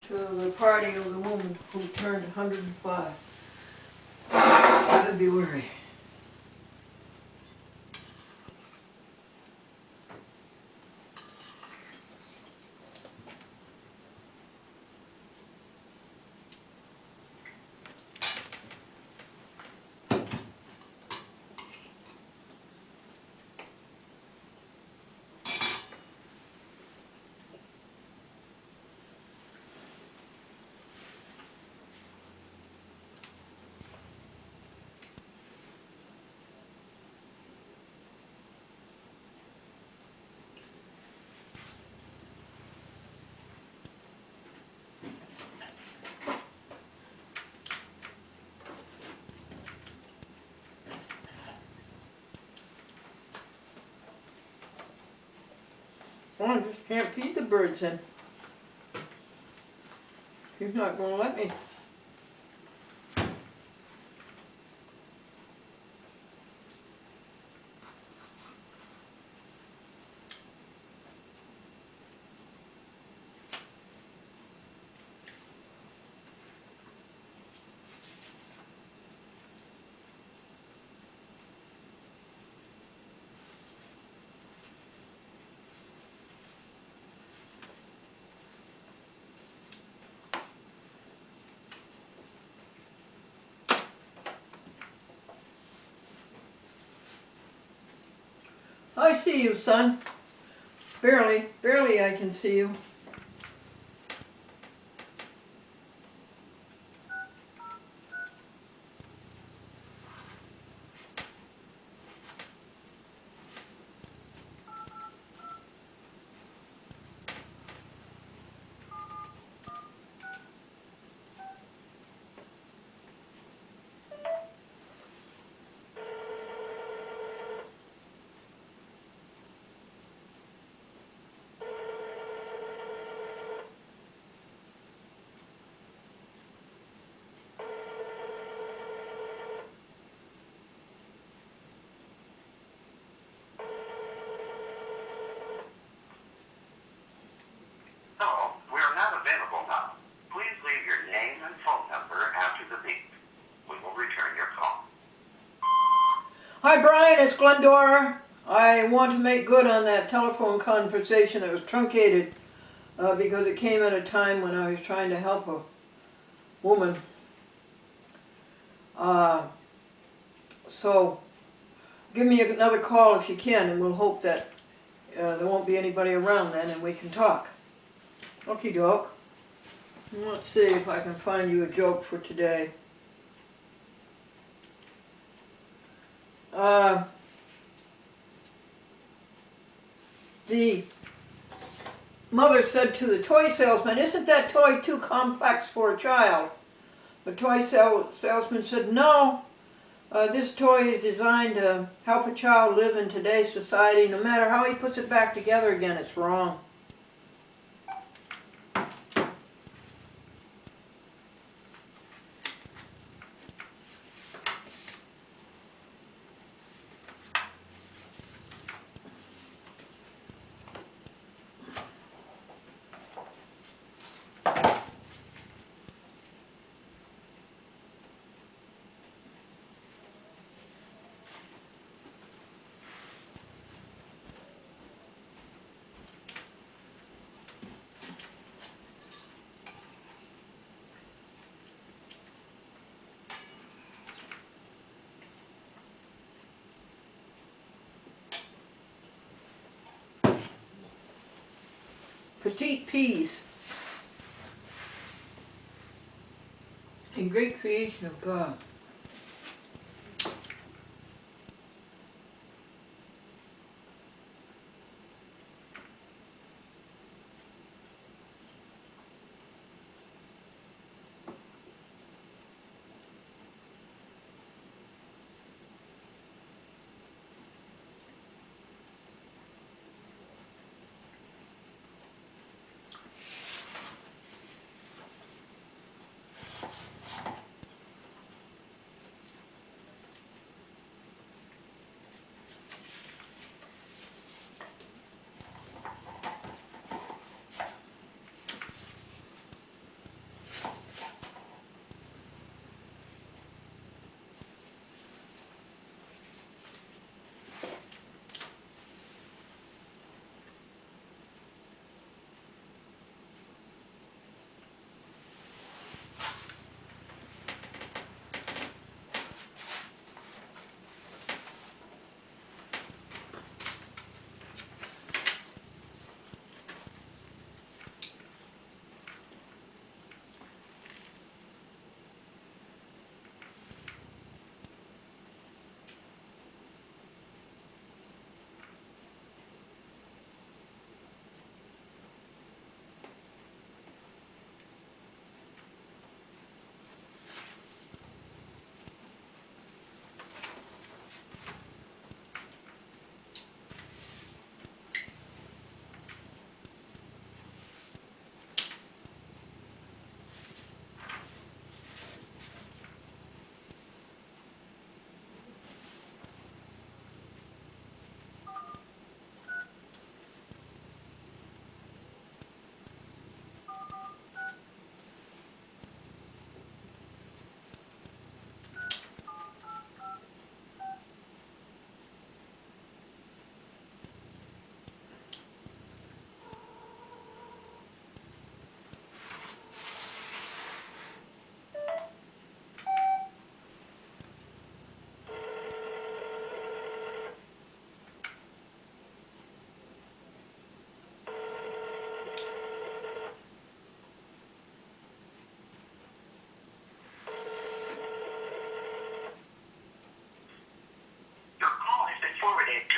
to the party of the woman who turned 105 in February. Oh, I just can't feed the birds in. He's not going to let me. I see you, son. Barely I can see you. Hello, we are not available now. Please leave your name and phone number after the beep. We will return your call. Hi, Brian. It's Glendora. I want to make good on that telephone conversation that was truncated because it came at a time when I was trying to help a woman. So give me another call if you can, and we'll hope that there won't be anybody around then and we can talk. Okie doke. Let's see if I can find you a joke for today. The mother said to the toy salesman, "Isn't that toy too complex for a child?" The toy salesman said, "No, this toy is designed to help a child live in today's society. No matter how he puts it back together again, it's wrong." Petite peas. A great creation of God.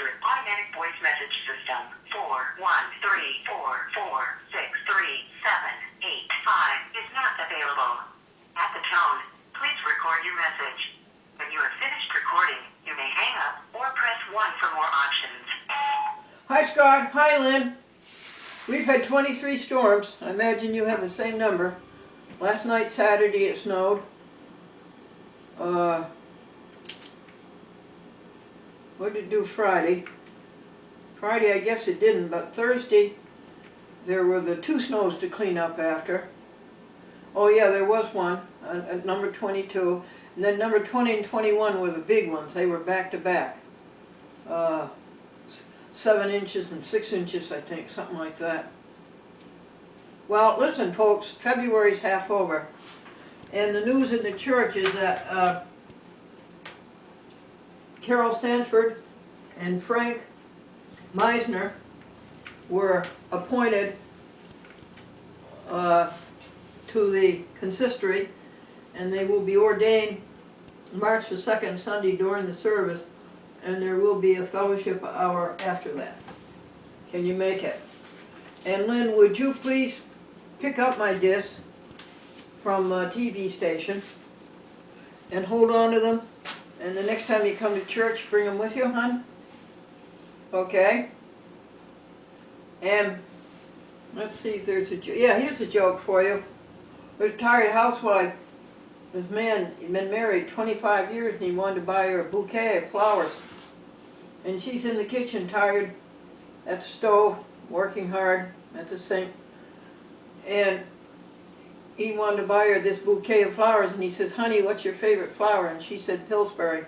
your automatic voice message system. 41344463785 is not available. At the tone, please record your message. When you have finished recording, you may hang up or press 1 for more options. Hi Scott, hi Lynn. We've had 23 storms. I imagine you have the same number. Last night, Saturday, it snowed. What did it do Friday? Friday, I guess it didn't, but Thursday, there were the 2 snows to clean up after. Oh yeah, there was one at number 22. And then number 20 and 21 were the big ones. They were back to back. 7 inches and 6 inches, I think, something like that. Well, listen folks, February's half over. And the news in the church is that Carol Sanford and Frank Meisner were appointed to the consistory, and they will be ordained March the 2nd Sunday during the service, and there will be a fellowship hour after that. Can you make it? And Lynn, would you please pick up my discs from a TV station and hold on to them, and the next time you come to church, bring them with you, hon? Okay? And let's see if there's a joke. Yeah, here's a joke for you. There's a retired housewife. This man, he'd been married 25 years and he wanted to buy her a bouquet of flowers. And she's in the kitchen, tired, at the stove, working hard at the sink. And he wanted to buy her this bouquet of flowers, and he says, "Honey, what's your favorite flower?" And she said, "Pillsbury."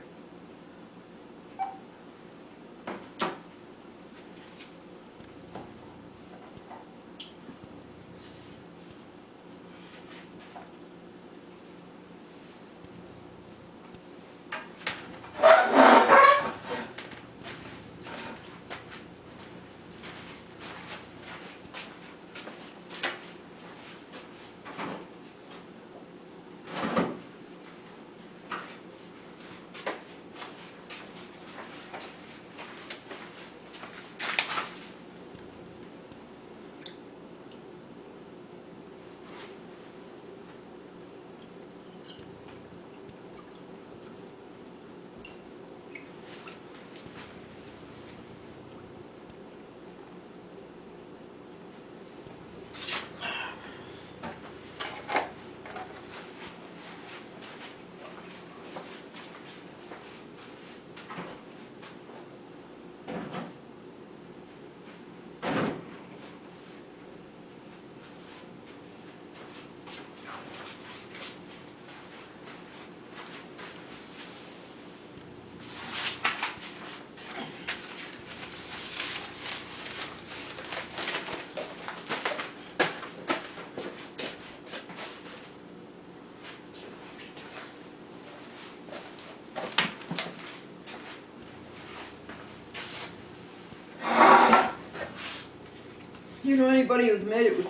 You know anybody who's made it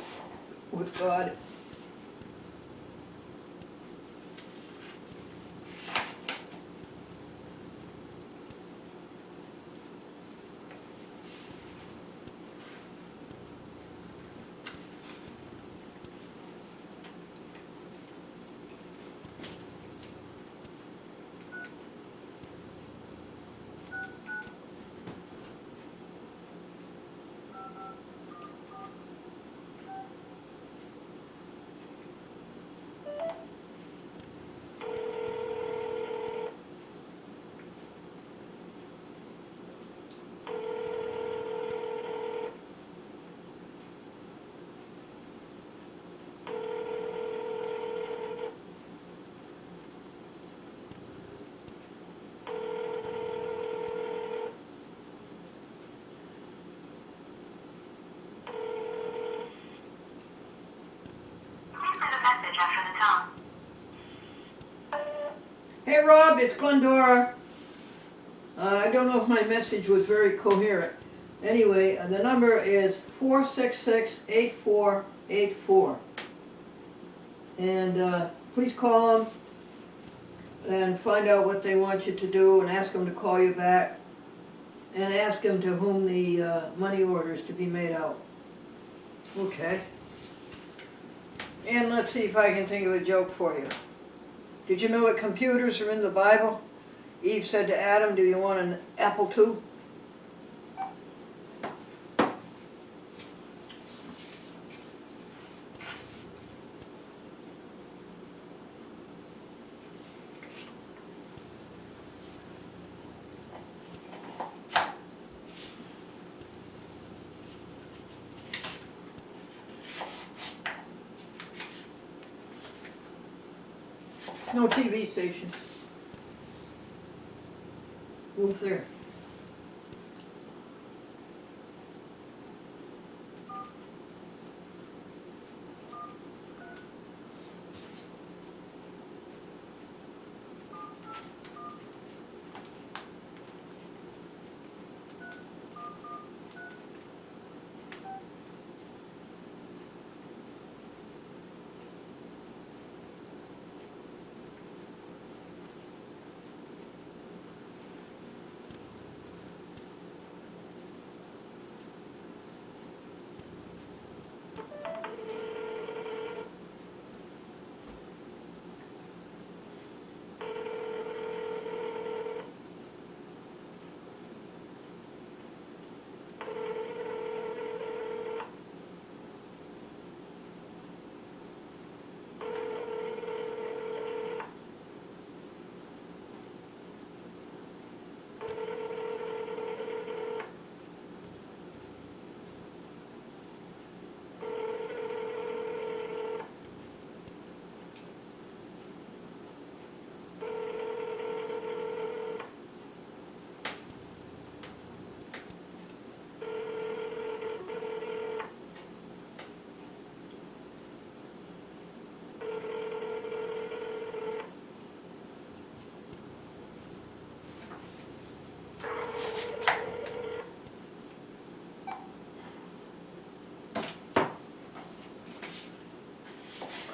with God? Hey Rob, it's Glendora. I don't know if my message was very coherent. Anyway, the number is 466-8484. And please call them and find out what they want you to do and ask them to call you back. and ask him to whom the money order is to be made out. Okay. And let's see if I can think of a joke for you. Did you know that computers are in the Bible? Eve said to Adam, do you want an apple too? No TV station. Who's there?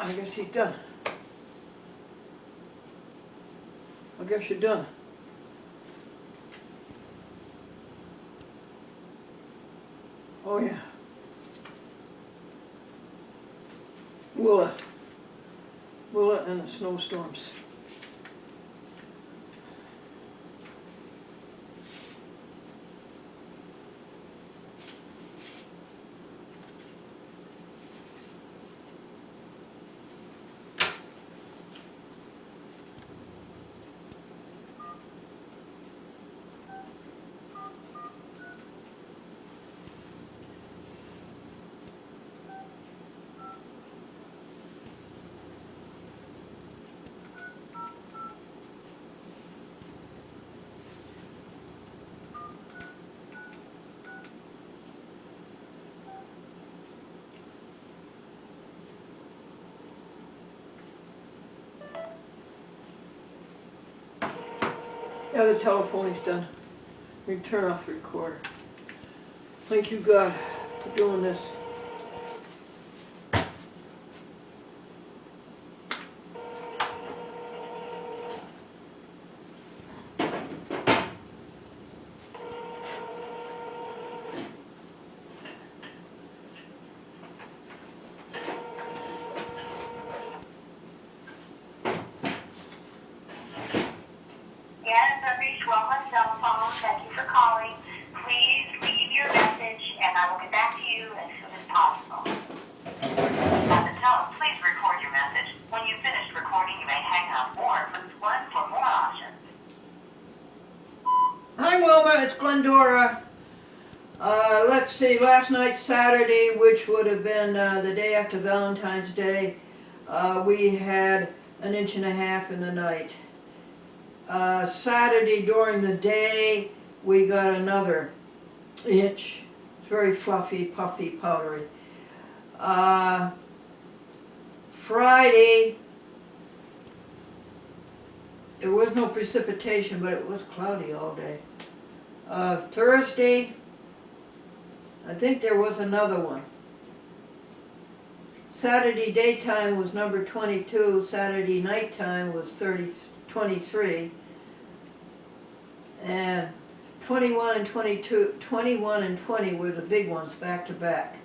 I guess he's done. I guess you're done. Oh yeah. Willa and the snowstorms. Yeah, the telephone is done. We can turn off the recorder. Thank you, God, for doing this. Yes, I've reached Wilma's cell phone. Thank you for calling. Please leave your message, and I will get back to you as soon as possible. At the tone, please record your message. When you've finished recording, you may hang up or press 1 for more options. Hi Wilma, it's Glendora. Let's see, last night, Saturday, which would have been the day after Valentine's Day, we had 1.5 inches in the night. Saturday during the day, we got another inch. It's very fluffy, puffy, powdery. Friday, there was no precipitation, but it was cloudy all day. Thursday, I think there was another one. Saturday daytime was number 22, Saturday nighttime was 23, and 21 and 22, 21 and 20 were the big ones back to back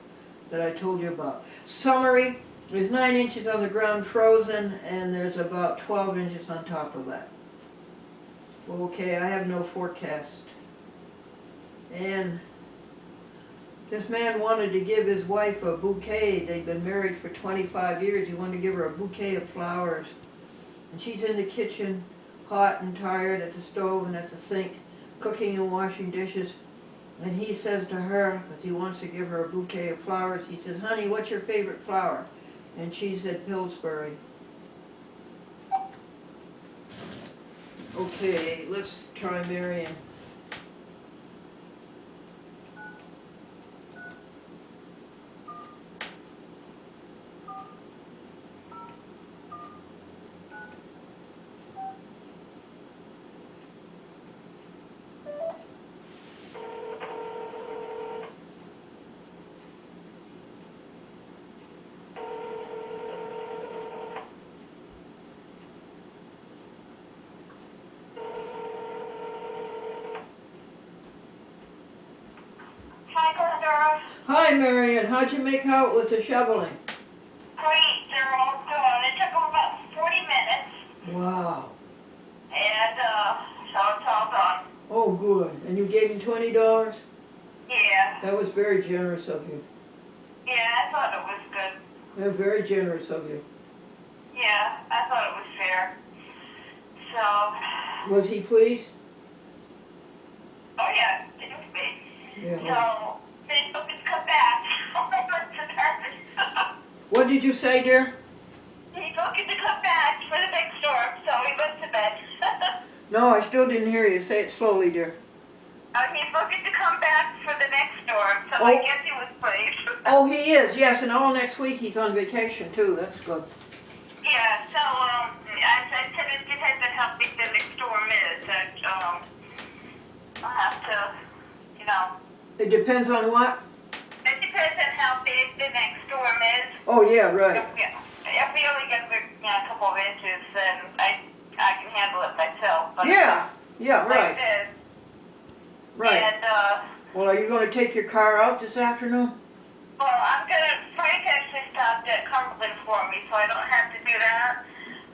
that I told you about. Summary, there's 9 inches on the ground frozen, and there's about 12 inches on top of that. Okay, I have no forecast. And this man wanted to give his wife a bouquet. They'd been married for 25 years. He wanted to give her a bouquet of flowers. And she's in the kitchen, hot and tired, at the stove and at the sink, cooking and washing dishes. And he says to her, because he wants to give her a bouquet of flowers, he says, "Honey, what's your favorite flower?" And she said, "Pillsbury." Okay, let's try Marion. Hi, Glendora. Hi, Marion. How'd you make out with the shoveling? Great, they're all done. It took them about 40 minutes, Wow. and so it's all done. Oh, good. And you gave him $20? Yeah, That was very generous of you. yeah, I thought it was good. They're very generous of you. Yeah, I thought it was fair. So, Was he pleased? oh yeah, it was big. Yeah. So, they took it to come back. What did you say, dear? He took it to come back for the big storm, so he went to bed. No, I still didn't hear you. Say it slowly, dear. He's looking to come back for the next storm, so Oh. I guess he was pleased. Oh, he is, yes, and all next week he's on vacation, too. That's good. Yeah, so, I said it depends on how big the next storm is, and, I'll have to, you know, It depends on what? it depends on how big the next storm is. Oh, yeah, right. If we only get, a couple of inches, then I can handle it myself, but. Yeah, yeah, Like right, this, right. and, Well, are you going to take your car out this afternoon? well, Frank actually stopped at Cumberland for me, so I don't have to do that.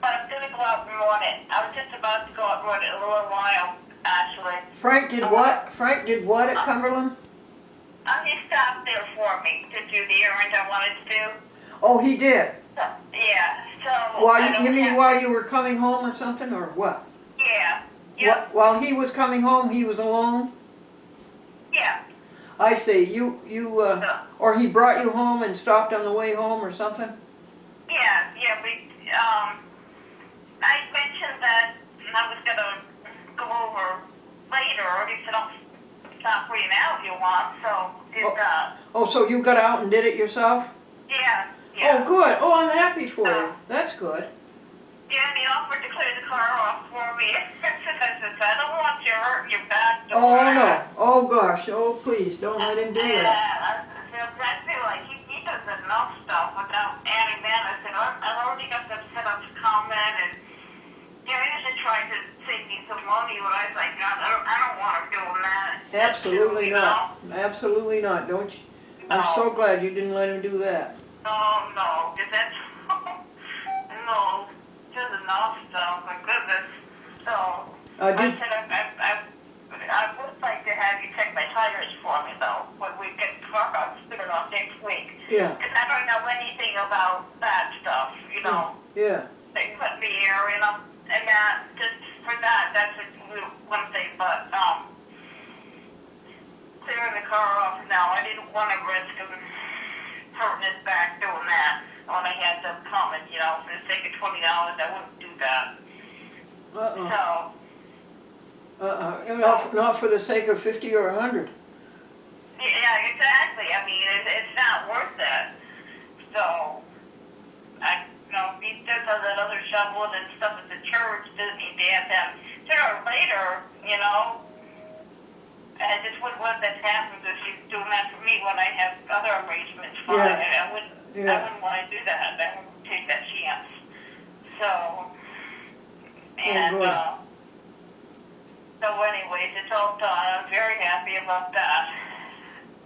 But I'm gonna go out and run it. I was just about to go out and run it in a little while, actually. Frank did what? Frank did what at Cumberland? He stopped there for me to do the errand I wanted to do. Oh, he did. So, yeah, so. I While don't you mean have- while you were coming home or something, or what? Yeah, yeah, While he was coming home, he was alone? yeah. I see. Or he brought you home and stopped on the way home or something? Yeah, I mentioned that I was gonna go over later, and he said, "I'll stop for you now if you want," so did that. Oh, so you got out and did it yourself? Yeah, Oh, yeah. good. Oh, I'm happy for you. That's good. Yeah, and he offered to clear the car off for me. I said, "I don't want you hurting your back." Oh, no. Oh, gosh. Oh, please, don't let him do that. I feel like he does enough stuff without adding that. I said, I've already got them set up to comment, and he just tried to save me some money, but I was like, God, I don't want to do that. Absolutely You not. Absolutely not. Don't you? I'm No. so glad you didn't let him do that. No, because that's, no, just enough stuff, my goodness. So, I Did, said, I would like to have you check my tires for me, though, when we get the car out figured off next week. yeah, Because I don't know anything about that stuff, you know. yeah. They put the air in them, and that, just for that, that's one thing, but, clearing the car off, no, I didn't want to risk him hurting his back doing that. When I had them coming, you know, for the sake of $20, I wouldn't do that. So, Not for the sake of 50 or 100. yeah, exactly. I mean, it's not worth that. So, he does all that other shoveling and stuff at the church, doesn't he, Dan? Sooner or later, you know, I just wouldn't let that happen if she's doing that for me when I have other arrangements for Yeah. it. I wouldn't want to do that. I wouldn't take that chance. So, and, good. so anyways, it's all done. I'm very about that.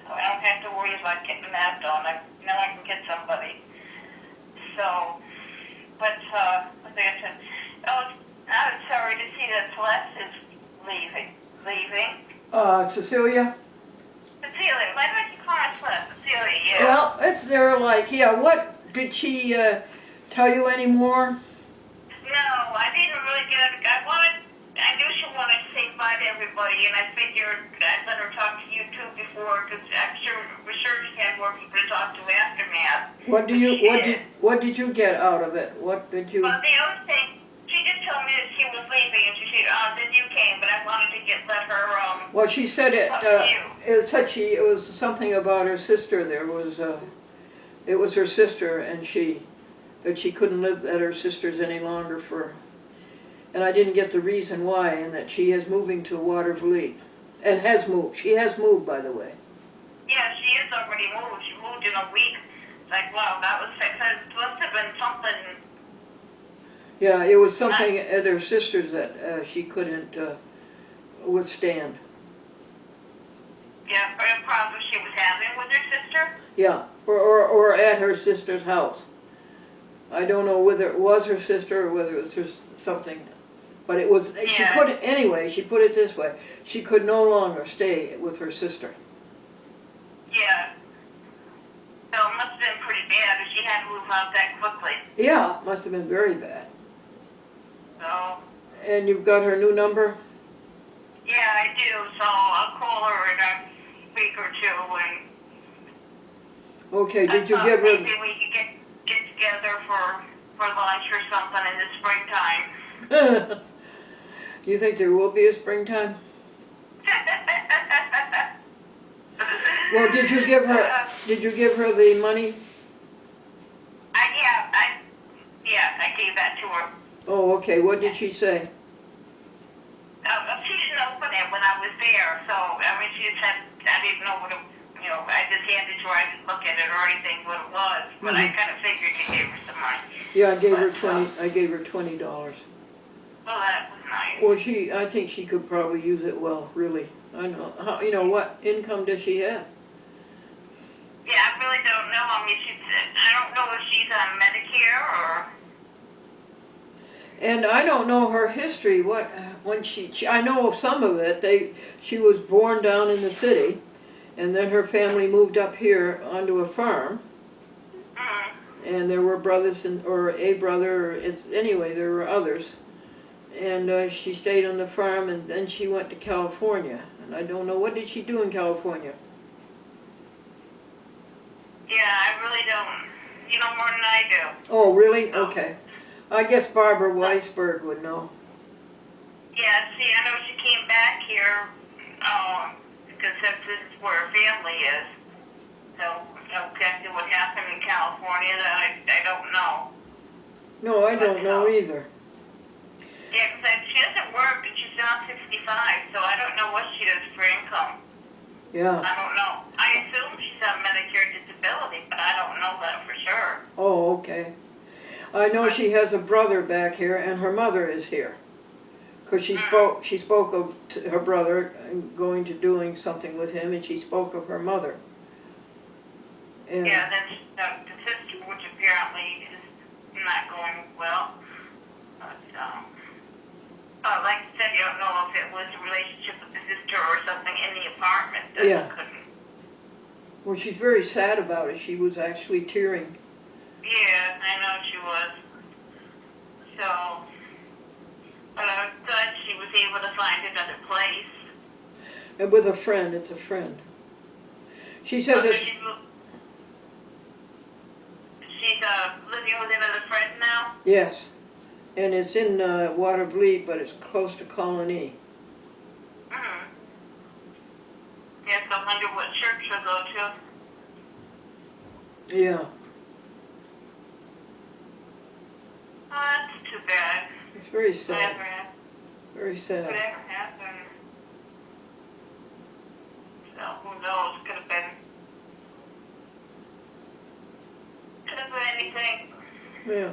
So I don't have to worry about getting that done. Now I can get somebody. So, but, what they said, oh, I was sorry to see that Celeste is leaving. Cecilia? Cecilia, why don't you call her Celeste? Cecilia, yeah. Well, it's there like, yeah, what, did she tell you any more? No, I didn't really get it. I knew she wanted to say bye to everybody, and I figured I'd let her talk to you too before, because we're sure she had more people to talk to aftermath. What did you get out of it? What did you? Well, the other thing, she just told me that she was leaving, and she said, then you came, but I wanted to let her, Well, she said it. talk to you. It was something about her sister. It was her sister, and that she couldn't live at her sister's any longer and I didn't get the reason why, and that she is moving to Watervliet, and has moved. She has moved, by the way. Yeah, she is already moved. She moved in a week. It's like, wow, that must have been something. Yeah, it was something at her sister's that she couldn't withstand. Yeah, a problem she was having with her sister? Yeah, or at her sister's house. I don't know whether it was her sister or whether it was something, but it was. Yeah. She couldn't. Anyway, she put it this way: she could no longer stay with her sister. Yeah. So it must have been pretty bad if she had to move out that quickly. Yeah, it must have been very bad. So. And you've got her new number? Yeah, I do. So I'll call her in a week or two and. Okay. Did you give her? Maybe we could get together for lunch or something in the springtime. You think there will be a springtime? Well, did you give her the money? I gave that to her. Oh, okay. What did she say? She didn't open it when I was there, so I mean, she said I didn't know what it. I just handed it to her. I didn't look at it or anything what it was, but I kind of figured you gave her some money. Yeah, I gave her $20. Well, that was nice. Well, I think she could probably use it well, really. I know. What income does she have? Yeah, I really don't know. I mean, I don't know if she's on Medicare or. And I don't know her history. I know of some of it. She was born down in the city, and then her family moved up here onto a farm. Mm-hmm. And there were brothers or a brother. Anyway, there were others. And she stayed on the farm, and then she went to California. And I don't know, what did she do in California? Yeah, I really don't. You know more than I do. Oh, really? Okay. I guess Barbara Weisberg would know. Yeah, see, I know she came back here because this is where her family is. So exactly what happened in California, that I don't know. No, I don't know either. Yeah, because she doesn't work, and she's now 65, so I don't know what she does for income. Yeah. I don't know. I assume she's on Medicare disability, but I don't know that for sure. Oh, okay. I know she has a brother back here, and her mother is here. Because she spoke of her brother and going to doing something with him, and she spoke of her mother. And yeah, then the sister, which apparently is not going well. But like I said, you don't know if it was a relationship with the sister or something in the apartment that Yeah. couldn't. Well, she's very sad about it. She was actually tearing. Yeah, I know she was. So, but I was glad she was able to find another place. And with a friend, it's a friend. She says So it's... she's living with another friend now? Yes. And it's in Watervliet, but it's close to Colony. Mm-hmm. Yeah, so I wonder what church she'll go to. Yeah. Oh, that's too bad. It's very sad. Whatever, Very sad. whatever happened. So, who knows? Could have been anything. Yeah.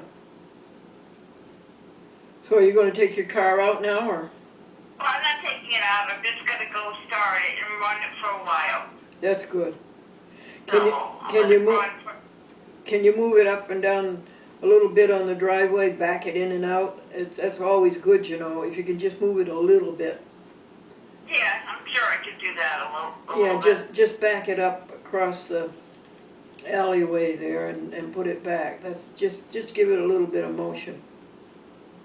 So are you going to take your car out now, or? Well, I'm not taking taking it out. I'm just gonna go start it and run it for a while. That's good. So Can you move it up and down a little bit on the driveway, back it in and out? That's always good, you know, if you can just move it a little bit. Yeah, I'm sure I could do that a little bit. Just back it up across the alleyway there and put it back. That's just give it a little bit of motion.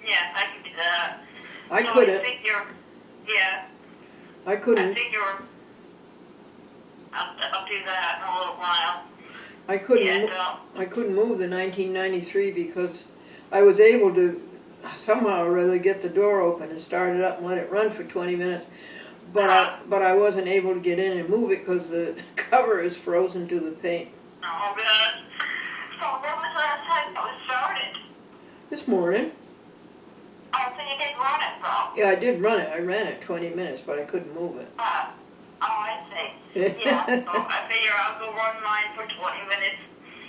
Yeah, I can do that. I so couldn't. I figure, yeah. I couldn't. I figure I'll do that in a little while. I couldn't move the 1993 because I was able to somehow or other get the door open and start it up and let it run for 20 minutes. But I wasn't able to get in and move it because the cover is frozen to the paint. Oh, good. So when was the last time it was started? This morning. Oh, so you did run it, though? Yeah, I did run it. I ran it 20 minutes, but I couldn't move it. Oh, I see. Yeah, so I figure I'll go run mine for 20 minutes.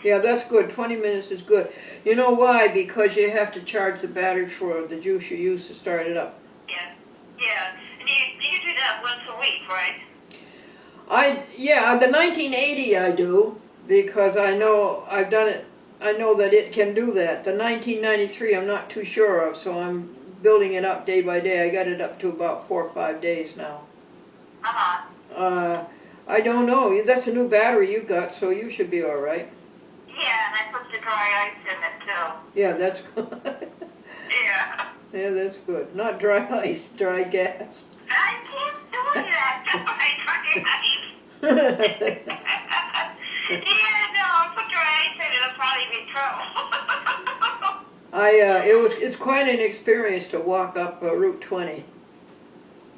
Yeah, that's good. 20 minutes is good. You know why? Because you have to charge the battery for the juice you use to start it up. Yeah, yeah. And you do that once a week, right? The 1980 I do, because I know I've done it. I know that it can do that. The 1993 I'm not too sure of, so I'm building it up day by day. I got it up to about 4 or 5 days now. I don't know. That's a new battery you got, so you should be all right. Yeah, and I put the dry ice in it too. Yeah, that's good. Yeah. Yeah, that's good. Not dry ice, dry gas. I keep doing that. Dry ice. Yeah, no, I'll put dry ice in it. It'll probably be trouble. It's quite an experience to walk up Route 20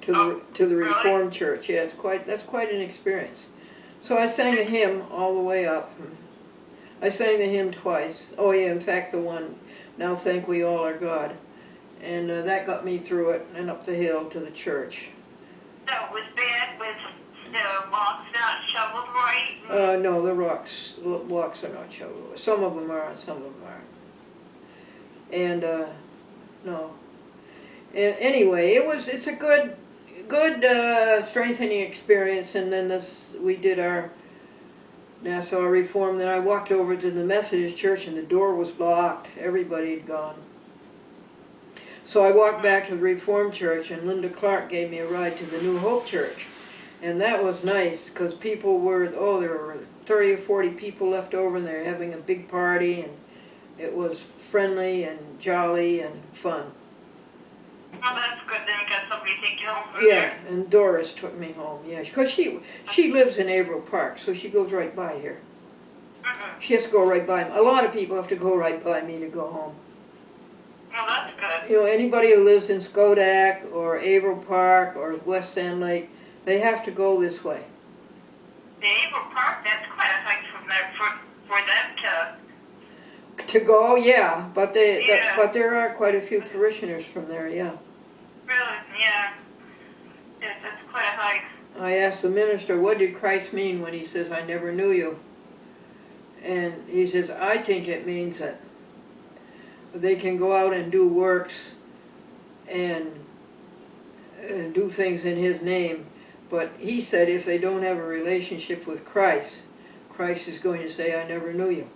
to the Reformed Church. Yeah, that's quite an experience. So I sang a hymn all the way up. I sang the hymn twice. Oh yeah, in fact the one, Now Thank We All Our God. And that got me through it and up the hill to the church. So it was bad with the walks not shoveled right? No, the walks are not shoveled. Some of them are and some of them aren't. And no. Anyway, it's a good strengthening experience. And then we did our Nassau Reform. Then I walked over to the Methodist church and the door was locked. Everybody had gone. So I walked back to the Reformed church and Linda Clark gave me a ride to the New Hope church. And that was nice because there were 30 or 40 people left over and they were having a big party and it was friendly and jolly and fun. Oh, that's good. Then you got somebody to take you home from Yeah, there. and Doris took me home, yeah. Because she lives in Averill Park, so she goes right by here. Mm-hmm. She has to go right by me. A lot of people have to go right by me to go home. Well, that's good. You know, anybody who lives in Schodack or Averill Park or West Sand Lake, they have to go this way. The Averill Park, that's quite a hike from there for them To go, yeah, but Yeah. but there are quite a few parishioners from there, yeah. Really, yeah. Yes, that's quite a hike. I asked the minister, what did Christ mean when he says, I never knew you? And he says, I think it means that they can go out and do works and do things in his name. But he said if they don't have a relationship with Christ, Christ is going to say, I never knew you.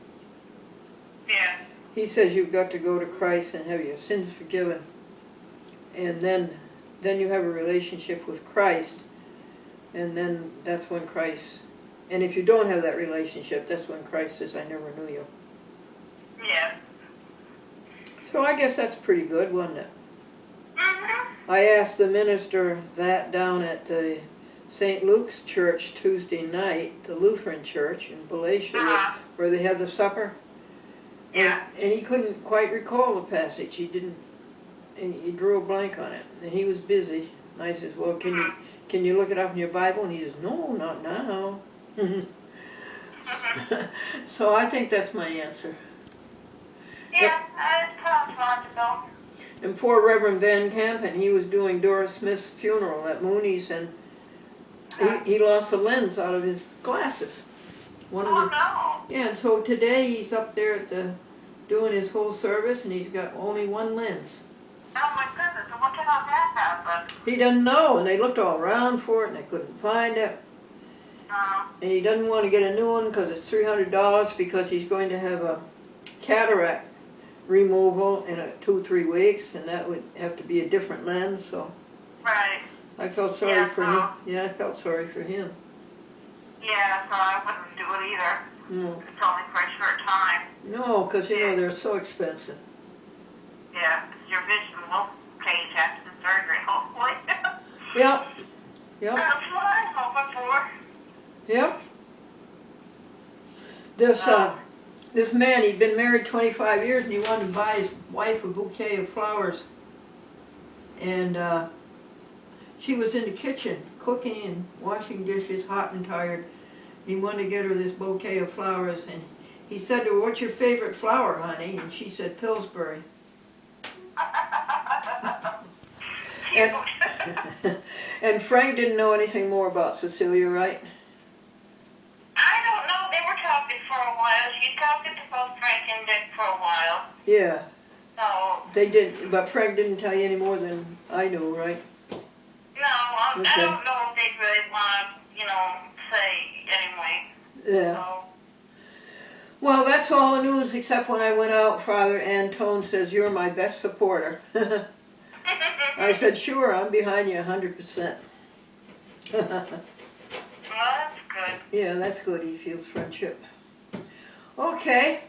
Yeah. He says you've got to go to Christ and have your sins forgiven. And then you have a relationship with Christ. And then that's when Christ, and if you don't have that relationship, that's when Christ says, I never knew you. Yeah. So I guess that's pretty good, wasn't it? Mm-hmm. I asked the minister that down at the St. Luke's Church Tuesday night, the Lutheran church in Galatia, where they had the supper. Yeah. And he couldn't quite recall the passage. He drew a blank on it. And he was busy. And I says, well, can you look it up in your Bible? And he says, no, not now. So I think that's my answer. Yeah, that sounds logical. And poor Reverend Van Campen, he was doing Doris Smith's funeral at Mooney's, and he lost the lens out of his glasses. No. Yeah, and so today he's up there doing his whole service, and he's got only one lens. Oh my goodness, and what kind of that that happened? He doesn't know, and they looked all around for it, and they couldn't find it. And he doesn't want to get a new one because it's $300 because he's going to have a cataract removal in 2-3 weeks, and that would have to be a different lens. So Right. I felt sorry for him. Yeah, I felt sorry for him. Yeah, so I wouldn't do it either. No, It's only for a short time. no, because you know they're so expensive. Yeah, your vision will change after the surgery, hopefully. Yep. Yep. That's what I'm hoping for. Yep. This man, he'd been married 25 years, and he wanted to buy his wife a bouquet of flowers. And she was in the kitchen cooking and washing dishes, hot and tired. He wanted to get her this bouquet of flowers, and he said to her, "What's your favorite flower, honey?" And she said, "Pillsbury." And, and Frank didn't know anything more about Cecilia, right? I don't know. They were talking for a while. She talked to both Frank and Dick for a while. Yeah. So, They did, but Frank didn't tell you any more than I knew, right? no, Okay. I don't know if they really want to, say anyway. Yeah. So, Well, that's all the news except when I went out, Father Antone says, "You're my best supporter." I said, "Sure, I'm behind you 100%. well, that's good. Yeah, that's good. He feels friendship. Okay.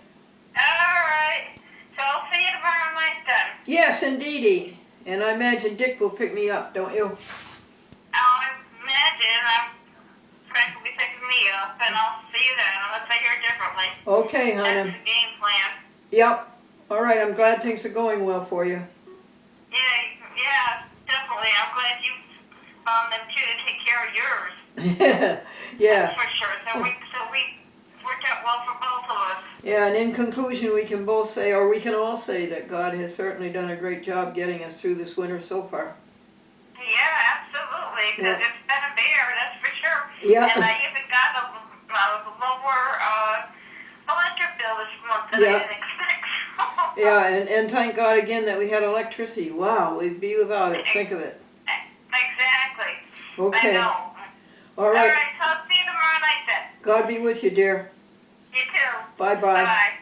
All right. So I'll see you tomorrow night then. Yes, indeedy. And I imagine Dick will pick me up, don't you? I'll imagine Frank will be picking me up, and I'll see you then, unless I hear differently. Okay, That's honey. the game plan. Yep. All right, I'm glad things are going well for you. Yeah, definitely. I'm glad you found them too to take care of yours. Yeah. That's for sure. So we worked out well for both of us. Yeah, and in conclusion, we can both say, or we can all say, that God has certainly done a great job getting us through this winter so far. Yeah, absolutely. Because it's been a bear, that's for sure. Yeah. And I even got a lower electric bill this month than I didn't expect. Yeah, and thank God again that we had electricity. Wow, we'd be without it. Think of it. Exactly. Okay. I know. All All right. right, so I'll see you tomorrow night then. God be with you, dear. You too. Bye-bye. Bye-bye.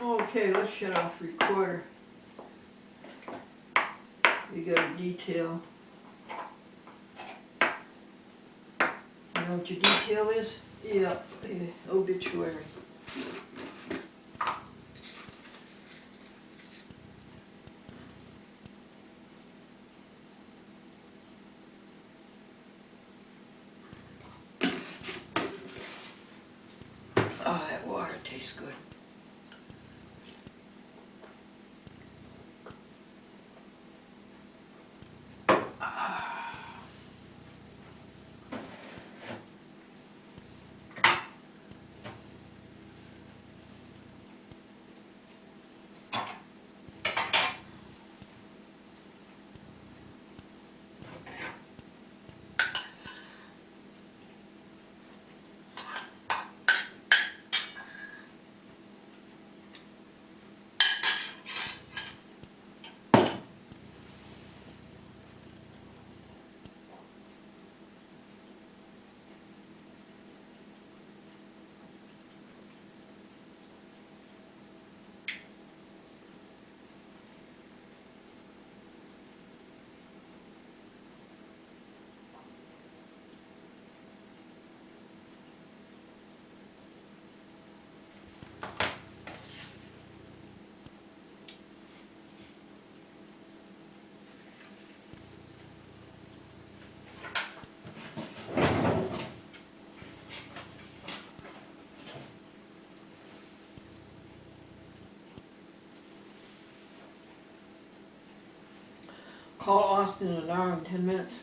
Okay, let's shut off recorder. We got a detail. You know what your detail is? Yeah, obituary. Oh, that water tastes good. Call Austin in an hour and 10 minutes.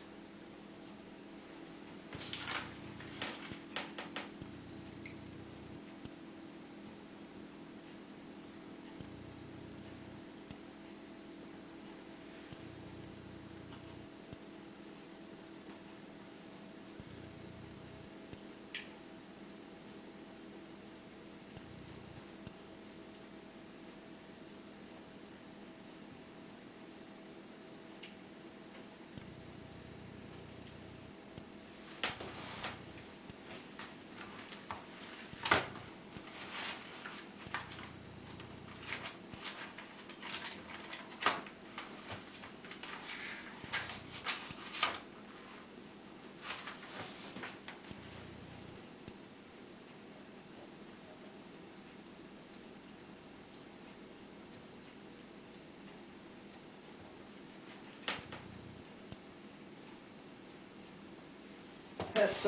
That's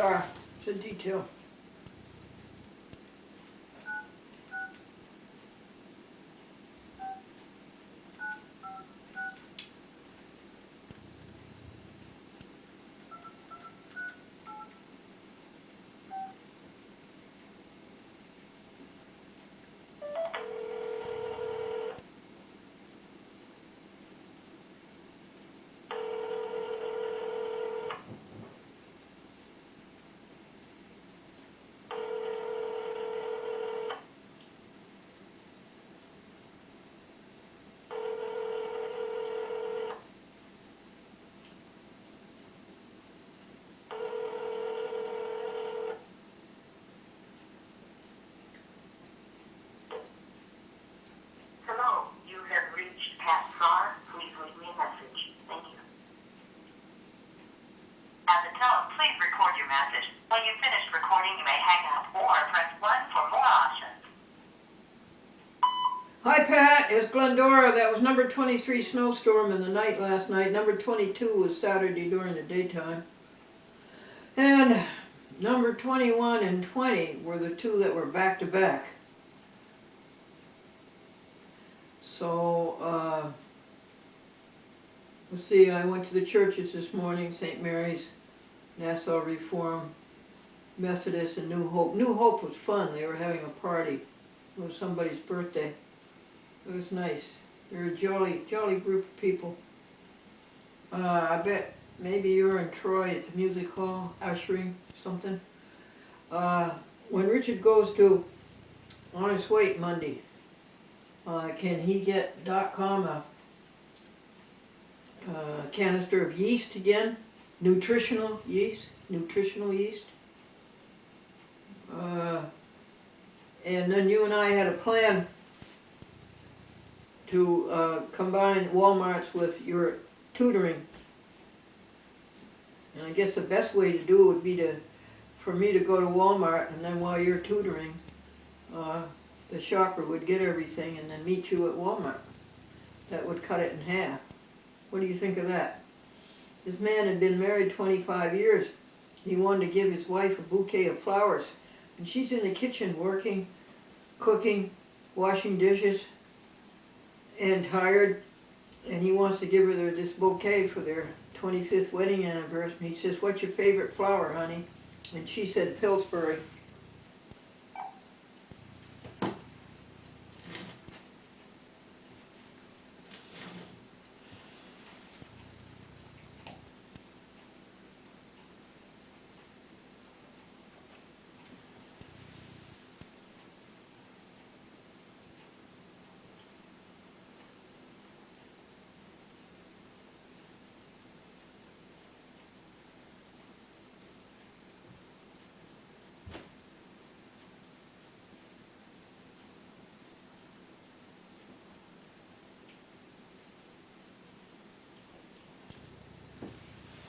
it's a detail. Hello, you have reached Pat Farr. Please leave me a message. Thank you. At the tone, please record your message. When you've finished recording, you may hang up or press 1 for more options. Hi Pat, it's Glendora. That was number 23 snowstorm in the night last night. Number 22 was Saturday during the daytime. And number 21 and 20 were the two that were back to back. So, let's see, I went to the churches this morning, St. Mary's, Nassau Reform, Methodist, and New Hope. New Hope was fun. They were having a party. It was somebody's birthday. It was nice. They're a jolly group of people. I bet maybe you're in Troy at the music hall, ushering something. When Richard goes to Honest Weight Monday, can he get .com a canister of yeast again? Nutritional yeast? And then you and I had a plan to combine Walmart's with your tutoring. And I guess the best way to do it would be for me to go to Walmart, and then while you're tutoring, the shopper would get everything and then meet you at Walmart. That would cut it in half. What do you think of that? This man had been married 25 years. He wanted to give his wife a bouquet of flowers. And she's in the kitchen working, cooking, washing dishes, and tired. And he wants to give her this bouquet for their 25th wedding anniversary. He says, "What's your favorite flower, honey?" And she said, "Pillsbury."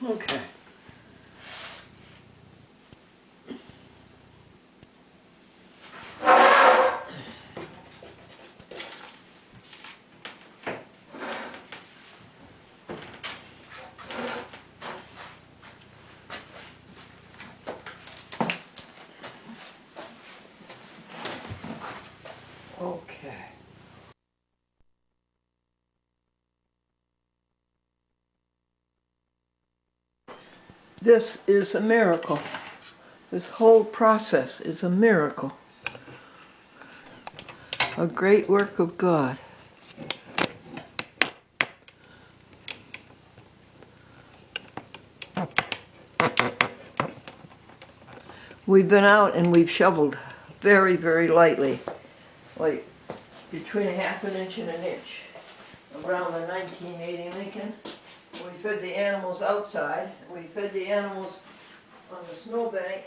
Okay. Okay. This is a miracle. This whole process is a miracle. A great work of God. We've been out and we've shoveled very, very lightly, like between a half an inch and an inch, around the 1980 Lincoln. We fed the animals outside. We fed the animals on the snowbank.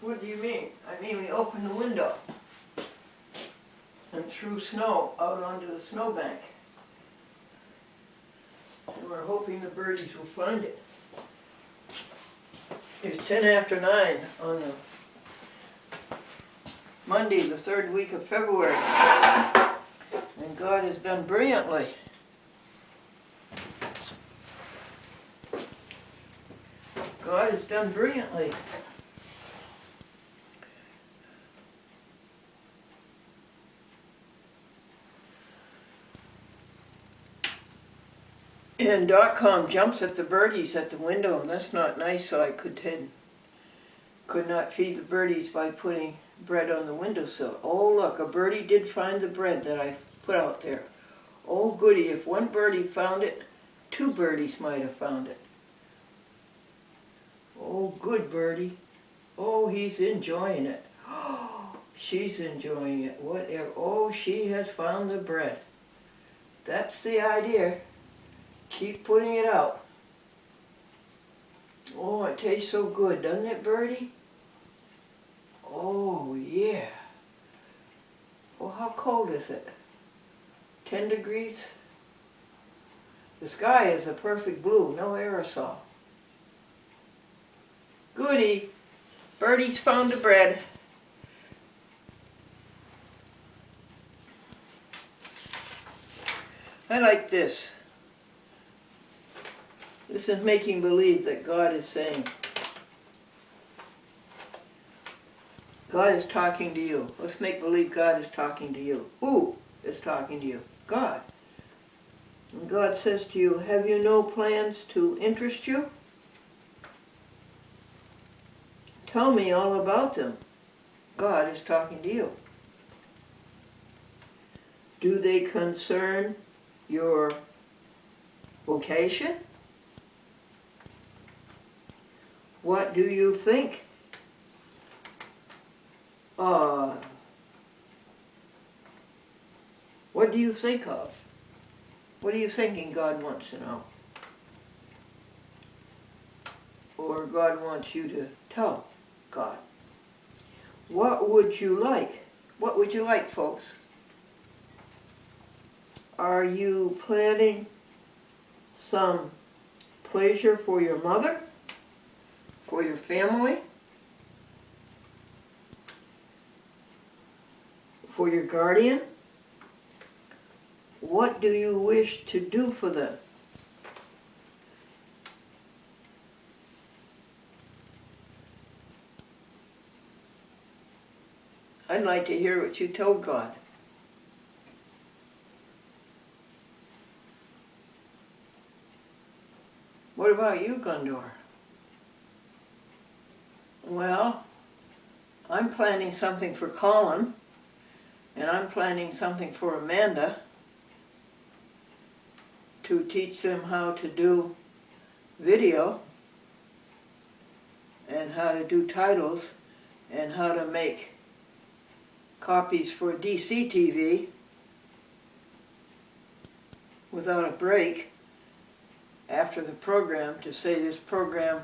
What do you mean? I mean we opened the window and threw snow out onto the snowbank. And we're hoping the birdies will find it. It's 10 after 9 on the Monday, the 3rd week of February. And God has done brilliantly. God has done brilliantly. And .com jumps at the birdies at the window, and that's not nice, so I could not feed the birdies by putting bread on the windowsill. Oh look, a birdie did find the bread that I put out there. Oh goody, if one birdie found it, 2 birdies might have found it. Oh good birdie. Oh, he's enjoying it. Oh, she's enjoying it. Whatever. Oh, she has found the bread. That's the idea. Keep putting it out. Oh, it tastes so good, doesn't it, birdie? Oh, yeah. Well, how cold is it? 10 degrees? The sky is a perfect blue, no aerosol. Goody. Birdie's found the bread. I like this. This is making believe that God is saying, God is talking to you. Let's make believe God is talking to you. Who is talking to you? God. And God says to you, have you no plans to interest you? Tell me all about them. God is talking to you. Do they concern your vocation? What do you think? What do you think of? What are you thinking God wants to know? Or God wants you to tell God? What would you like? What would you like, folks? Are you planning some pleasure for your mother? For your family? For your guardian? What do you wish to do for them? I'd like to hear what you told God. What about you, Glendora? Well, I'm planning something for Colin, and I'm planning something for Amanda to teach them how to do video and how to do titles and how to make copies for DC TV without a break after the program, to say this program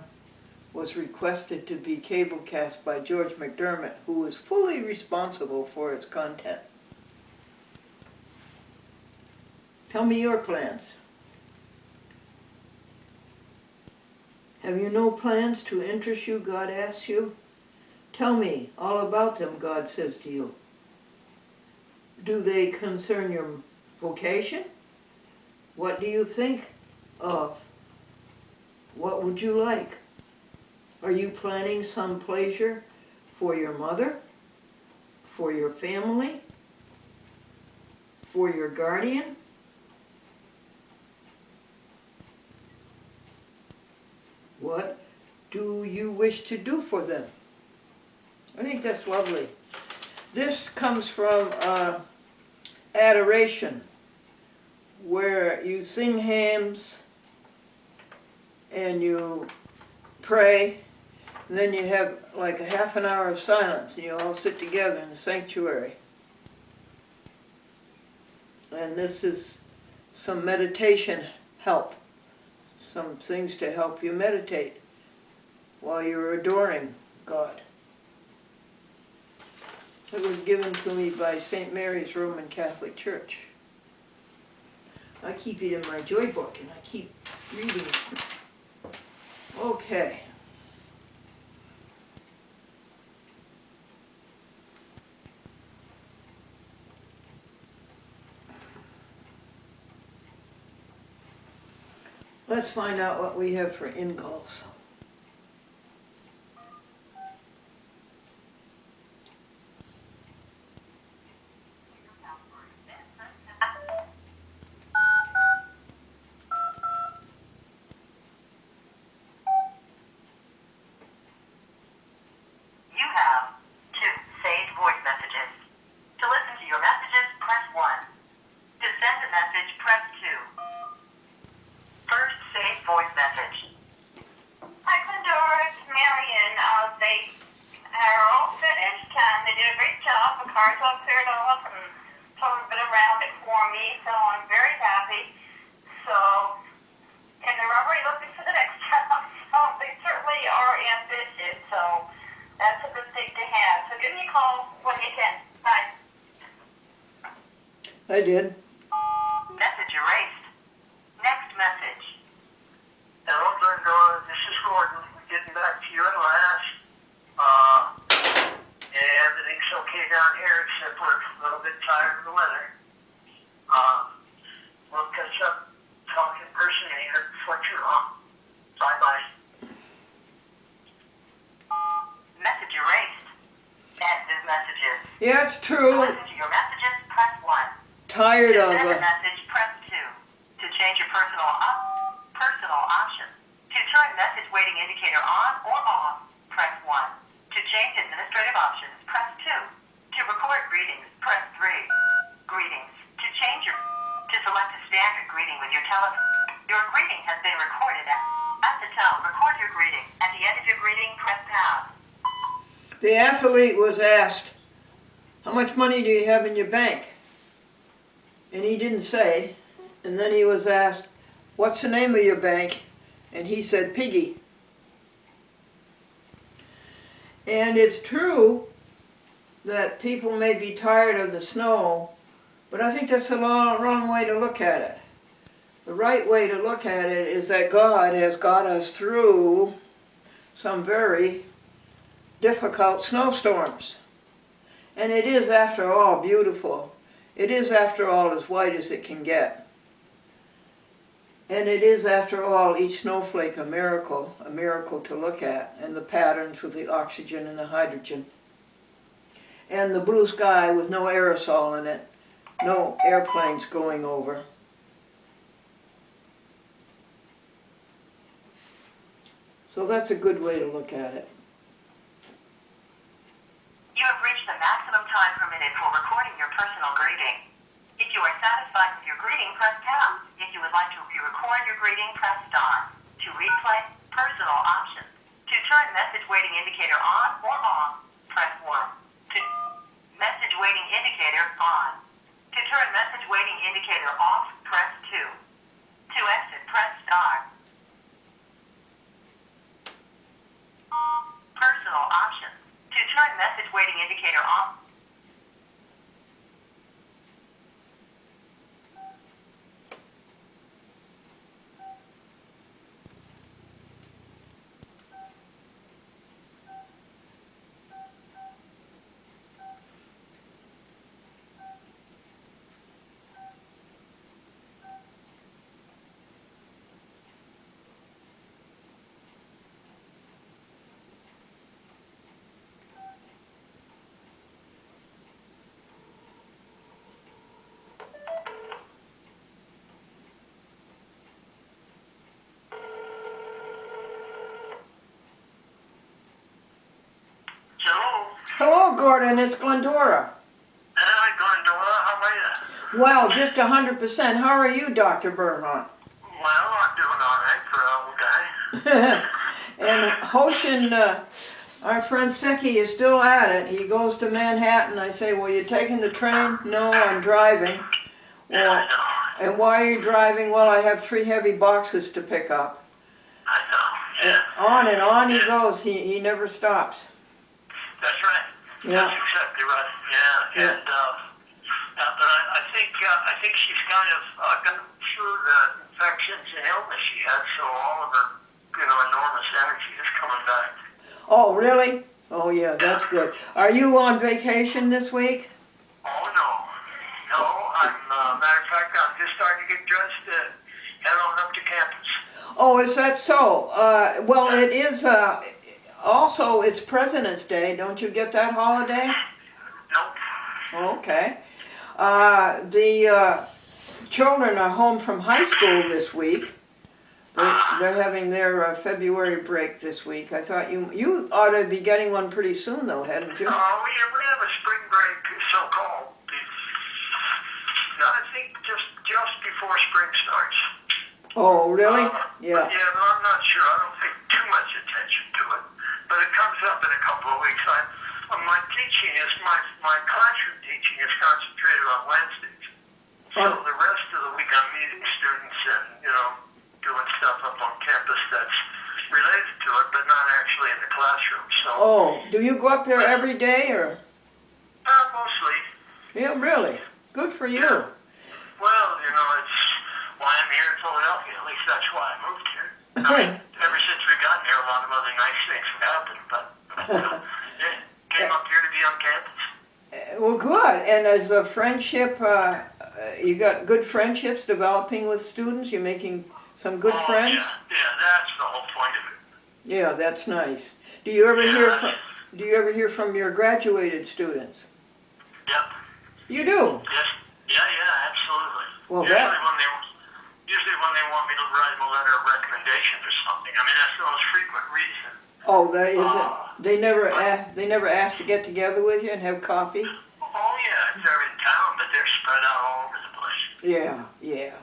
was requested to be cablecast by George McDermott, who was fully responsible for its content. Tell me your plans. Have you no plans to interest you? God asks you. Tell me all about them, God says to you. Do they concern your vocation? What do you think of? What would you like? Are you planning some pleasure for your mother? For your family? For your guardian? What do you wish to do for them? I think that's lovely. This comes from adoration, where you sing hymns and you pray, and then you have like a half an hour of silence, and you all sit together in the sanctuary. And this is some meditation help, some things to help you meditate while you're adoring God. It was given to me by St. Mary's Roman Catholic Church. I keep it in my joy book and I keep reading it. Okay. Let's find out what we have for in-calls. You have 2 saved voice messages. To listen to your messages, press 1. To send a message, press 2. First saved voice message. Hi, Glendora. It's Marion. They are all finished, and they did a great job. The car's all cleared off and totally been around it for me, so I'm very happy. So, and they're already looking for the next job, so they certainly are ambitious, so that's a good thing to have. So give me a call when you can. Bye. I did. Message erased. Next message. Hello, Glendora. This is Gordon. Getting back to you at last. Everything's okay down here except we're a little bit tired of the weather. We'll catch up, talk in person here before too long. Bye-bye. Message erased. End of messages. Yeah, it's To true. listen to your messages, press 1. Tired To of send a it. message, press 2. To change your personal options. To turn message waiting indicator on or off, press 1. To change administrative options, press 2. To record greetings, press 3. Greetings. To select a standard greeting with your telephone. Your greeting has been recorded at the tone. Record your greeting. At the end of your greeting, press pound. The athlete was asked, how much money do you have in your bank? And he didn't say. And then he was asked, what's the name of your bank? And he said, Piggy. And it's true that people may be tired of the snow, but I think that's the wrong way to look at it. The right way to look at it is that God has got us through some very difficult snowstorms. And it is, after all, beautiful. It is, after all, as white as it can get. And it is, after all, each snowflake a miracle to look at, and the patterns with the oxygen and the hydrogen. And the blue sky with no aerosol in it, no airplanes going over. So that's a good way to look at it. You have reached the maximum time permitted for recording your personal greeting. If you are satisfied with your greeting, press pound. If you would like to re-record your greeting, press star. To replay, personal options. To turn message waiting indicator on or off, press 1. To message waiting indicator on. To turn message waiting indicator off, press 2. To exit, press star. Personal options. To turn message waiting indicator off, Hello, Gordon. It's Glendora. Hi, Glendora. How are you? Well, just 100%. How are you, Dr. Bermant? Well, I'm doing all right for an old guy. And Hoshin, our friend Seki is still at it. He goes to Manhattan. I say, well, you taking the train? No, I'm driving. Yeah, Well, I know. and why are you driving? Well, I have 3 heavy boxes to pick up. I know. Yeah. And on he goes. He never stops. That's right. Yeah. That's exactly right. Yeah. Yeah. And but I think she's kind of got through the infections and illness she had, so all of her, enormous energy is coming back. Oh, really? Oh, yeah, that's good. Are you on vacation this week? Oh no. No, matter of fact, I'm just starting to get dressed to head on up to campus. Oh, is that so? Well, it is, also, it's President's Day. Don't you get that holiday? Nope. Okay. The children are home from high school this week. They're having their February break this week. I thought you ought to be getting one pretty soon, though, hadn't you? Oh, we have a spring break, so-called. I think just before spring starts. Oh, really? Yeah. Yeah, but I'm not sure. I don't pay too much attention to it. But it comes up in a couple of weeks. My teaching is, my classroom teaching is concentrated on Wednesdays. So the rest of the week I'm meeting students and, doing stuff up on campus that's related to it, but not actually in the classroom. So. Oh, do you go up there every day, or? Mostly. Yeah, really? Good for you. Yeah. Well, it's why I'm here in Philadelphia. At least that's why I moved here. I mean, ever since we got here, a lot of other nice things have happened, but yeah, came up here to be on campus. Well, good. And as a friendship, you got good friendships developing with students? You're making some good friends? Yeah, that's the whole point of it. Yeah, that's nice. Do you ever hear from your graduated students? Yep. You do? Yes. Yeah, absolutely. Well, Usually when they want me to write them a letter of recommendation for something. I mean, that's the most frequent reason. Oh, that is it. They never ask to get together with you and have coffee? Oh yeah, they're in town, but they're spread out all over the place. Yeah.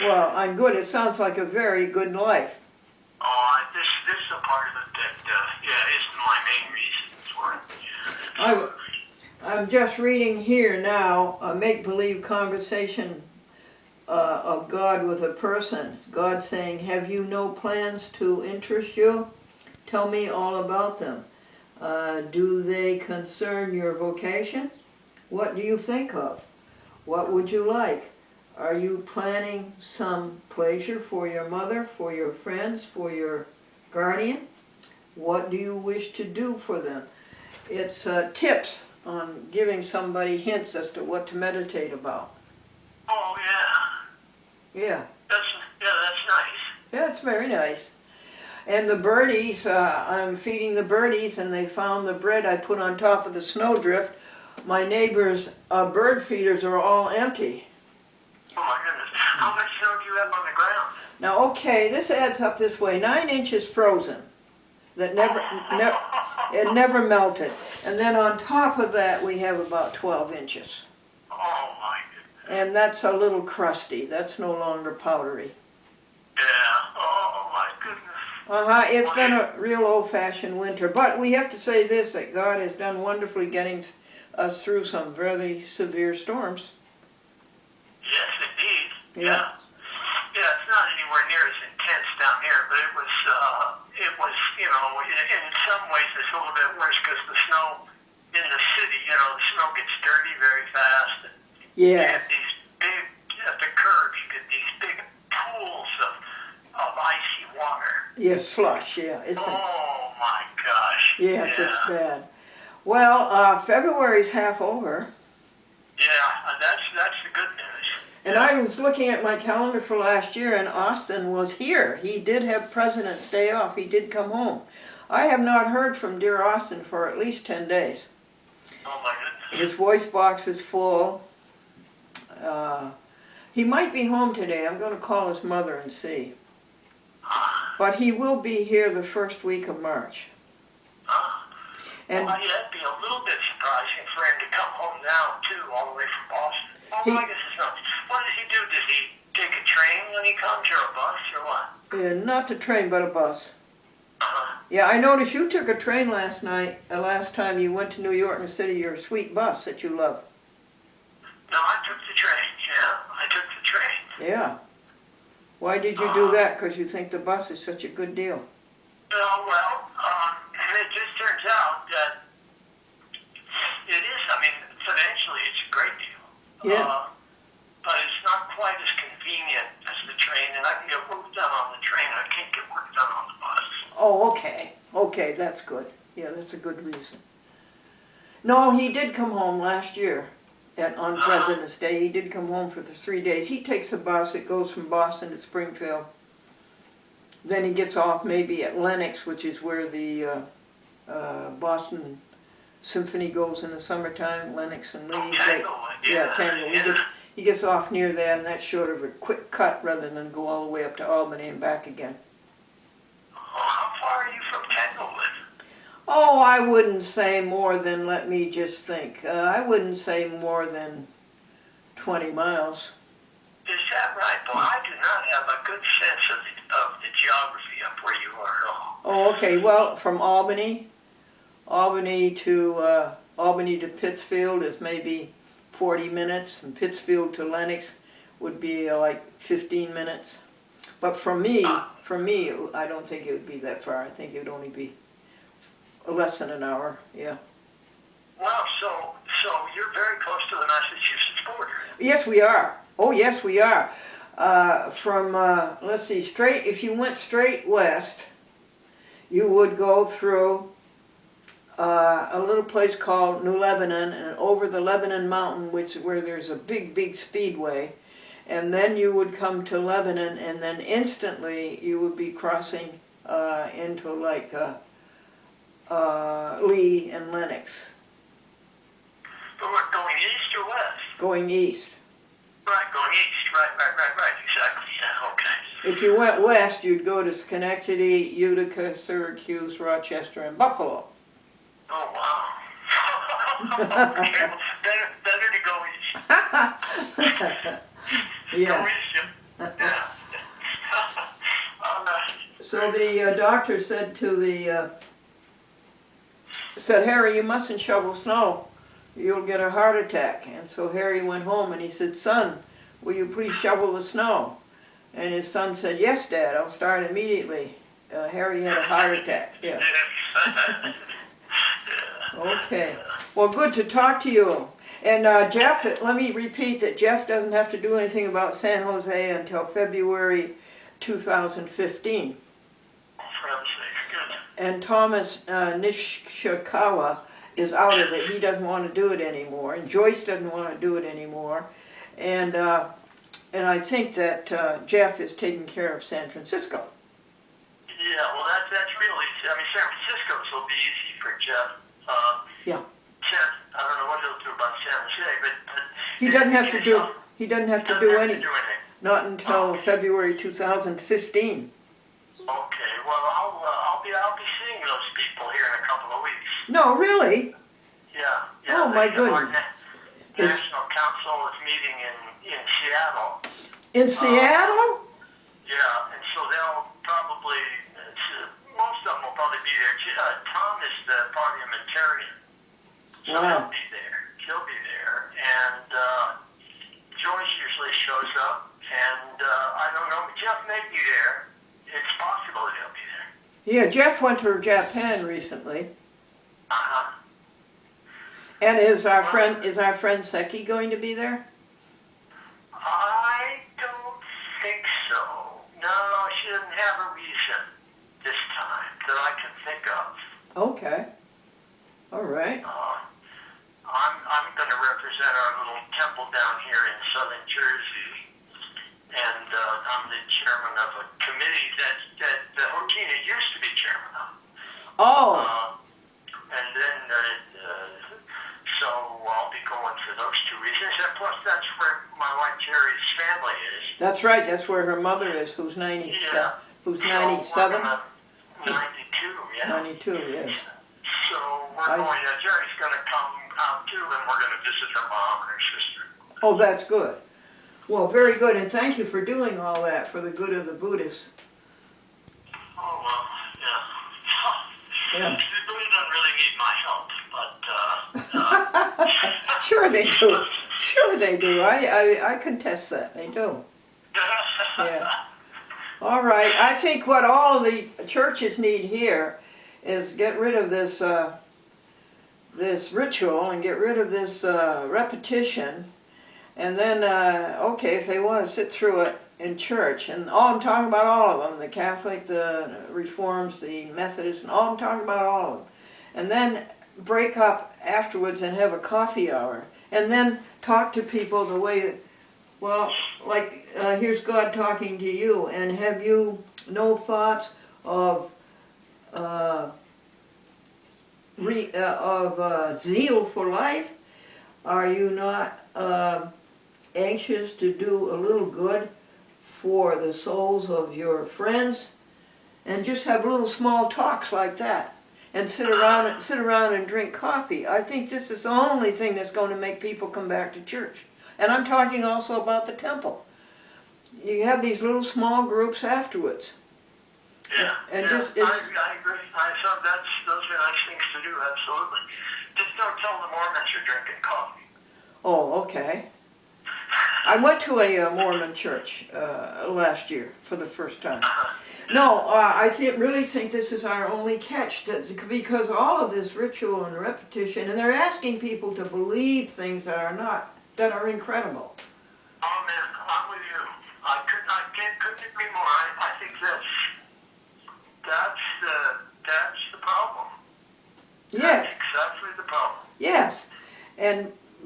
Well, I'm good. It sounds like a very good life. Oh, this is a part of it that is my main reason for it. I'm just reading here now a make-believe conversation of God with a person. God saying, have you no plans to interest you? Tell me all about them. Do they concern your vocation? What do you think of? What would you like? Are you planning some pleasure for your mother, for your friends, for your guardian? What do you wish to do for them? It's tips on giving somebody hints as to what to meditate about. Oh yeah. Yeah. That's nice. Yeah, it's very nice. And the birdies, I'm feeding the birdies, and they found the bread I put on top of the snowdrift. My neighbor's bird feeders are all empty. Oh my goodness. How much snow do you have on the ground? Now, okay, this adds up this way. 9 inches frozen. That it never melted. And then on top of that, we have about 12 inches. Oh my goodness. And that's a little crusty. That's no longer powdery. Yeah. Oh my goodness. It's been a real old-fashioned winter. But we have to say this, that God has done wonderfully getting us through some very severe storms. Yes, indeed. Yeah. Yeah, it's not anywhere near as intense down here, but it was, in some ways it's a little bit worse because the snow in the city, the snow gets dirty very fast. And you Yes. get these big, at the curbs, you get these big pools of icy water. Yeah, slush, yeah. Oh my gosh. Yes, Yeah. it's bad. Well, February's half over. Yeah, that's the good news. And I was looking at my calendar for last year, and Austin was here. He did have President's Day off. He did come home. I have not heard from dear Austin for at least 10 days. Oh my goodness. His voice box is full. He might be home today. I'm going to call his mother and see. But he will be here the first week of March. And well, that'd be a little bit surprising for him to come home now, too, all the way from Boston. Oh, He- I guess it's not. What does he do? Does he take a train when he comes, or a bus, or what? not the train, but a bus. Uh-huh. Yeah, I noticed you took a train last night, last time you went to New York City, your sweet bus that you love. No, I took the train, yeah. I took the train. Yeah. Why did you do that? Because you think the bus is such a good deal. It just turns out that it is, I mean, financially it's a great deal. Yeah. But it's not quite as convenient as the train, and I can get work done on the train, I can't get work done on the bus. Oh, okay. Okay, that's good. Yeah, that's a good reason. No, he did come home last year on President's Day. He did come home for the 3 days. He takes a bus. It goes from Boston to Springfield. Then he gets off maybe at Lenox, which is where the Boston Symphony goes in the summertime. Lenox and Lee. Tanglewood, yeah. Tanglewood. He gets off near there, and that's sort of a quick cut rather than go all the way up to Albany and back again. How far are you from Tanglewood? Oh, I wouldn't say more than, let me just think, I wouldn't say more than 20 miles. Is that right? Well, I do not have a good sense of the geography up where you are at all. Oh, okay, well, from Albany to Pittsfield is maybe 40 minutes, and Pittsfield to Lenox would be like 15 minutes. But for me, I don't think it would be that far. I think it would only be less than an hour, yeah. Wow, so you're very close to the Massachusetts border. Yes, we are. Oh, yes, we are. Let's see, if you went straight west, you would go through a little place called New Lebanon, and over the Lebanon Mountain, where there's a big, big speedway. And then you would come to Lebanon, and then instantly you would be crossing into like Lee and Lenox. But we're going east or west? Going east. Right, going east. Right. Exactly. Yeah, okay. If you went west, you'd go to Schenectady, Utica, Syracuse, Rochester, and Buffalo. Oh, wow. Okay, well, better to go east. Yeah. Go east, yeah. So the doctor said said, Harry, you mustn't shovel snow. You'll get a heart attack. And so Harry went home and he said, son, will you please shovel the snow? And his son said, yes, Dad, I'll start immediately. Harry had a heart attack. Yeah. Okay. Well, good to talk to you. And Jeff, let me repeat that Jeff doesn't have to do anything about San Jose until February 2015. And Thomas Nishikawa is out of it. He doesn't want to do it anymore. And Joyce doesn't want to do it anymore. And I think that Jeff is taking care of San Francisco. Yeah, well, that's really, I mean, San Francisco's will be easy for Jeff. Yeah. I don't know what he'll do about San Jose, but He doesn't have to do. He doesn't have to do anything. Not until Okay. February 2015. Okay. Well, I'll be seeing those people here in a couple of weeks. No, really? Yeah. Oh, my Our goodness. National Council is meeting in Seattle. In Seattle? Yeah, and so they'll probably, most of them will probably be there. Tom is the parliamentarian, so Wow. He'll be there, and Joyce usually shows up, and I don't know, Jeff may be there. It's possible that he'll be there. Yeah, Jeff went to Japan recently. Uh-huh. And is our friend Seki going to be there? I don't think so. No, she doesn't have a reason this time that I can think of. Okay. All right. I'm going to represent our little temple down here in southern Jersey, and I'm the chairman of a committee that Hojina used to be chairman of. Oh. And then, so I'll be going for those two reasons, and plus that's where my wife Jerry's family is. That's right. That's where her mother is, who's 97. Yeah. Who's So 97? 92, yeah. 92, yes. So we're going, Jerry's going to come out too, and we're going to visit her mom and her sister. Oh, that's good. Well, very good, and thank you for doing all that for the good of the Buddhists. Oh, well, yeah. Yeah. The Buddha doesn't really need my help, but, Sure they do. Sure they do. I contest that. They do. Yeah. All right. I think what all of the churches need here is get rid of this this ritual and get rid of this repetition. And then, okay, if they want to sit through it in church, and all I'm talking about all of them, the Catholic, the Reforms, the Methodists, and all I'm talking about all of them. And then break up afterwards and have a coffee hour. And then talk to people the way, well, like here's God talking to you, and have you no thoughts of zeal for life? Are you not anxious to do a little good for the souls of your friends? And just have little small talks like that, and sit around and drink coffee. I think this is the only thing that's going to make people come back to church. And I'm talking also about the temple. You have these little small groups afterwards. Yeah, and yeah, just I agree. Those are nice things to do, absolutely. Just don't tell the Mormons you're drinking coffee. Oh, okay. I went to a Mormon church last year for the first time. No, I really think this is our only catch, because all of this ritual and repetition, and they're asking people to believe things that are incredible. Oh man, I'm with you. Couldn't agree more. I think that's the problem. Yes. That's exactly the problem. Yes,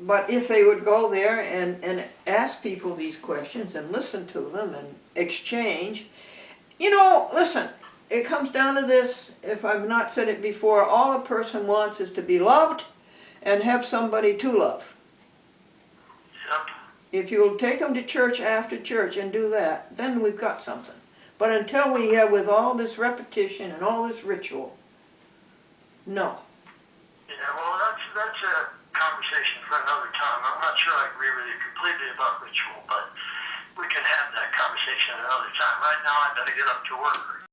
but if they would go there and ask people these questions and listen to them and exchange, listen, it comes down to this, if I've not said it before, all a person wants is to be loved and have somebody to love. Yep. If you'll take them to church after church and do that, then we've got something. But until we have, with all this repetition and all this ritual, no. Yeah, well, that's a conversation for another time. I'm not sure I agree with you completely about ritual, but we can have that conversation another time. Right now, I better get up to work.